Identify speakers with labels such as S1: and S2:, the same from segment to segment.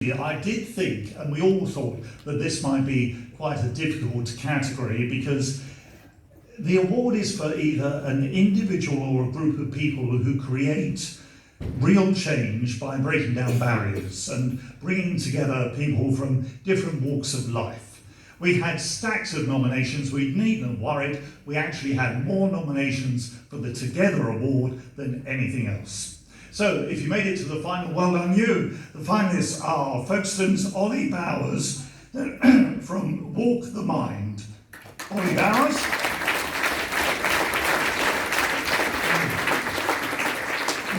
S1: I did think, and we all thought, that this might be quite a difficult category because the award is for either an individual or a group of people who create real change by breaking down barriers and bringing together people from different walks of life. We had stacks of nominations. We needn't have worried. We actually had more nominations for the Together Award than anything else. So, if you made it to the final, well done you. The finalists are Folkestone's Ollie Bowers from Walk the Mind. Ollie Bowers.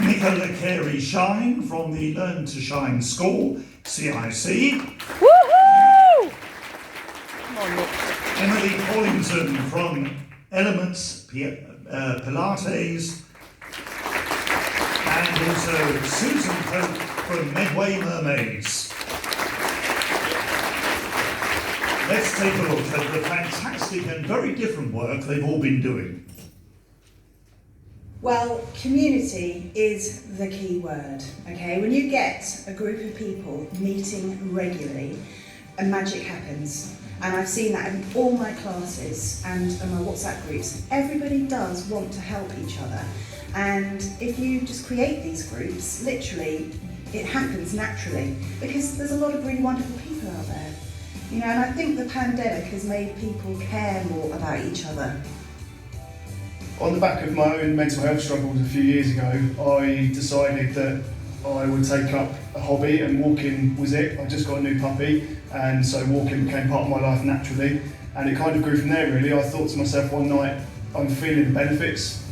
S1: Nicola Carey-Shine from the Learn to Shine School, CIC.
S2: Woohoo! Come on, Nick.
S1: Emily Pollington from Elements Pilates. And also Susan Pope from Medway Mermaids. Let's take a look at the fantastic and very different work they've all been doing.
S3: Well, community is the key word, okay? When you get a group of people meeting regularly, magic happens. And I've seen that in all my classes and my WhatsApp groups. Everybody does want to help each other. And if you just create these groups, literally, it happens naturally because there's a lot of really wonderful people out there. You know, and I think the pandemic has made people care more about each other.
S4: On the back of my own mental health struggles a few years ago, I decided that I would take up a hobby, and walking was it. I just got a new puppy, and so walking became part of my life naturally, and it kind of grew from there really. I thought to myself one night, I'm feeling the benefits,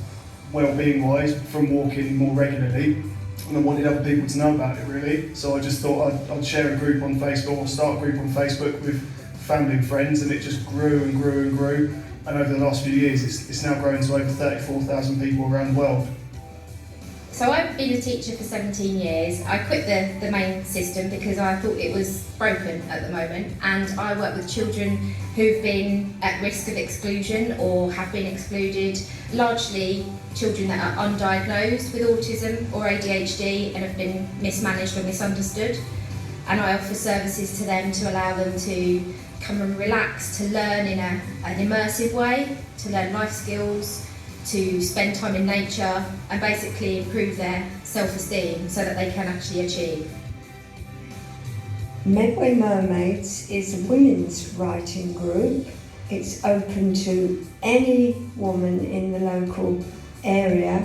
S4: well-being wise, from walking more regularly, and I wanted other people to know about it really. So I just thought I'd share a group on Facebook, or start a group on Facebook with family and friends, and it just grew and grew and grew. And over the last few years, it's now grown to over 34,000 people around the world.
S5: So I've been a teacher for 17 years. I quit the main system because I thought it was broken at the moment, and I work with children who've been at risk of exclusion or have been excluded, largely children that are undiagnosed with autism or ADHD and have been mismanaged or misunderstood. And I offer services to them to allow them to come and relax, to learn in an immersive way, to learn life skills, to spend time in nature and basically improve their self-esteem so that they can actually achieve.
S6: Medway Mermaids is a women's writing group. It's open to any woman in the local area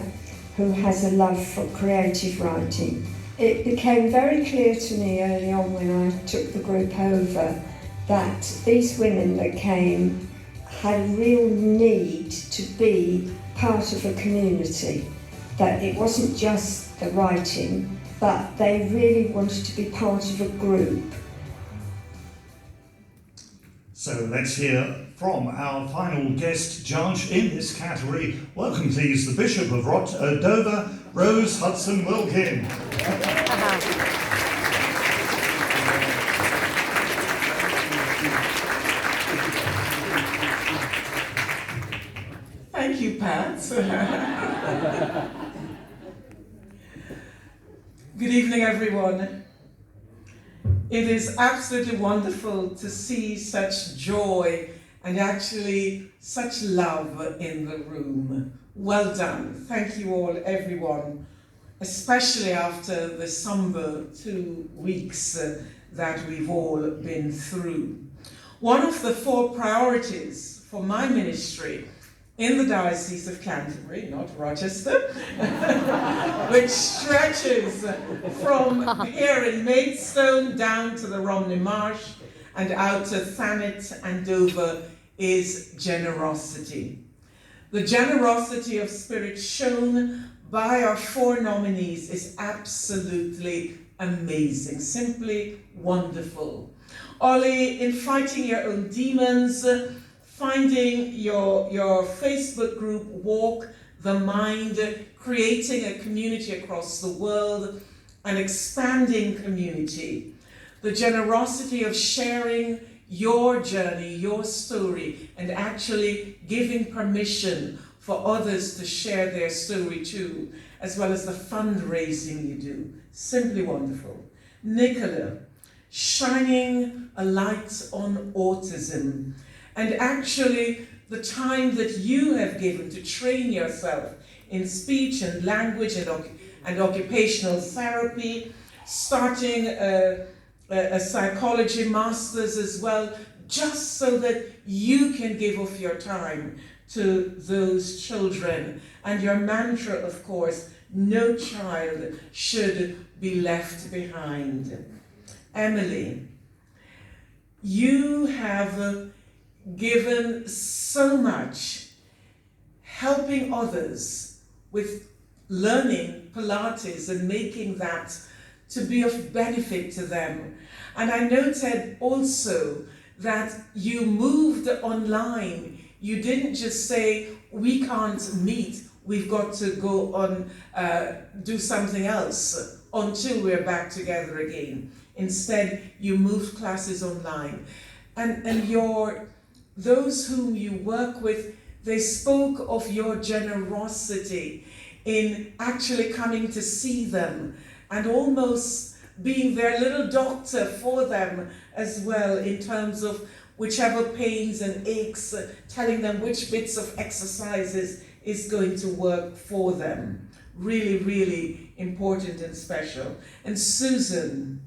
S6: who has a love for creative writing. It became very clear to me early on when I took the group over that these women that came had a real need to be part of a community, that it wasn't just the writing, but they really wanted to be part of a group.
S1: So let's hear from our final guest judge in this category. Welcome please the Bishop of Dover, Rose Hudson Wilkin.
S7: Thank you, Pat. Good evening, everyone. It is absolutely wonderful to see such joy and actually such love in the room. Well done. Thank you all, everyone, especially after the somber 2 weeks that we've all been through. One of the 4 priorities for my ministry in the Diocese of Canterbury, not Rochester, which stretches from here in Maidstone down to the Romney Marsh and out to Thanet and Dover, is generosity. The generosity of spirit shown by our 4 nominees is absolutely amazing, simply wonderful. Ollie, in fighting your own demons, finding your Facebook group, Walk the Mind, creating a community across the world, and expanding community. The generosity of sharing your journey, your story, and actually giving permission for others to share their story too, as well as the fundraising you do. Simply wonderful. Nicola, shining a light on autism. And actually, the time that you have given to train yourself in speech and language and occupational therapy, starting a psychology master's as well, just so that you can give of your time to those children. And your mantra, of course, no child should be left behind. Emily, you have given so much, helping others with learning Pilates and making that to be of benefit to them. And I noted also that you moved online. You didn't just say, we can't meet, we've got to go on, do something else until we're back together again. Instead, you moved classes online. And those whom you work with, they spoke of your generosity in actually coming to see them and almost being their little doctor for them as well, in terms of whichever pains and aches, telling them which bits of exercises is going to work for them. Really, really important and special. And Susan,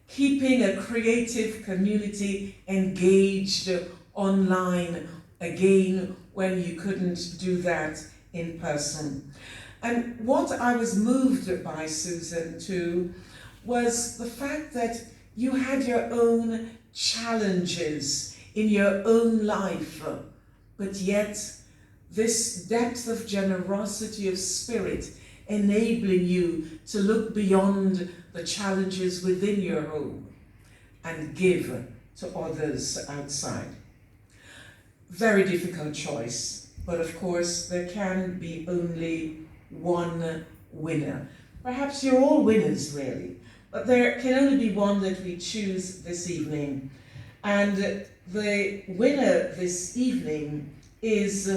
S7: keeping a creative community engaged online, again, when you couldn't do that in person. And what I was moved by, Susan, too, was the fact that you had your own challenges in your own life, but yet this depth of generosity of spirit enabling you to look beyond the challenges within your home and give to others outside. Very difficult choice, but of course there can be only one winner. Perhaps you're all winners, really, but there can only be one that we choose this evening. And the winner this evening is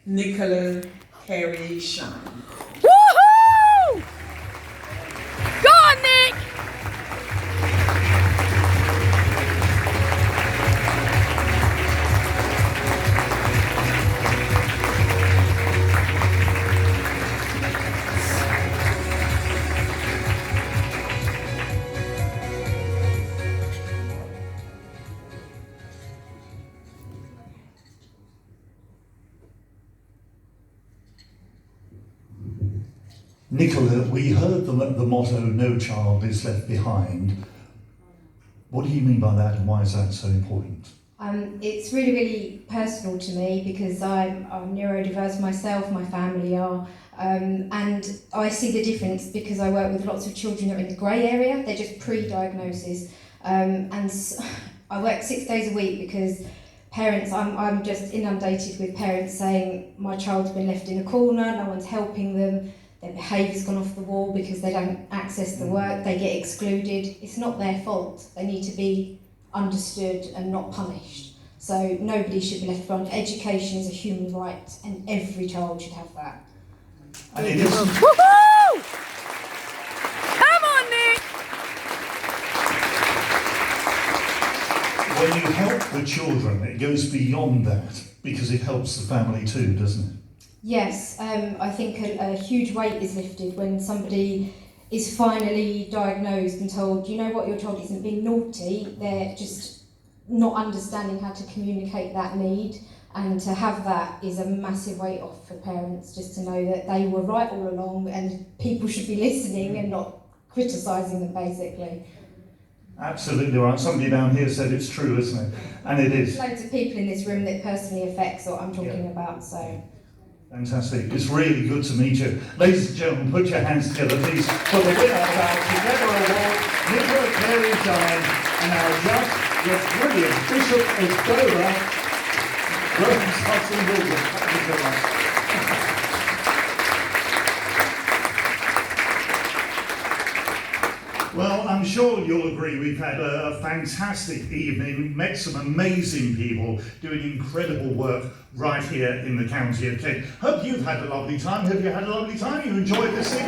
S7: Nicola Carey Shine.
S2: Woohoo! Go on, Nick!
S1: Nicola, we heard the motto, no child is left behind. What do you mean by that, and why is that so important?
S8: It's really, really personal to me because I'm neurodiverse myself, my family are, and I see the difference because I work with lots of children that are in the grey area, they're just pre-diagnosis, and I work 6 days a week because parents, I'm just inundated with parents saying my child's been left in a corner, no one's helping them, their behaviour's gone off the wall because they don't access the work, they get excluded. It's not their fault. They need to be understood and not punished. So nobody should be left behind. Education is a human right and every child should have that.
S1: And it isn't.
S2: Woohoo! Come on, Nick!
S1: When you help the children, it goes beyond that because it helps the family too, doesn't it?
S8: Yes, I think a huge weight is lifted when somebody is finally diagnosed and told, you know what, your child isn't being naughty, they're just not understanding how to communicate that need, and to have that is a massive weight off for parents, just to know that they were right all along and people should be listening and not criticising them, basically.
S1: Absolutely right. Somebody down here said it's true, isn't it? And it is.
S8: Loads of people in this room that personally affects what I'm talking about, so...
S1: Fantastic. It's really good to meet you. Ladies and gentlemen, put your hands together, please, for the winner of our Together Award, Nicola Carey Shine, and our judge, the brilliant Bishop of Dover, Rose Hudson-Williams. Thank you so much. Well, I'm sure you'll agree we've had a fantastic evening, met some amazing people doing incredible work right here in the county of Kent. Hope you've had a lovely time. Have you had a lovely time? You enjoyed this evening?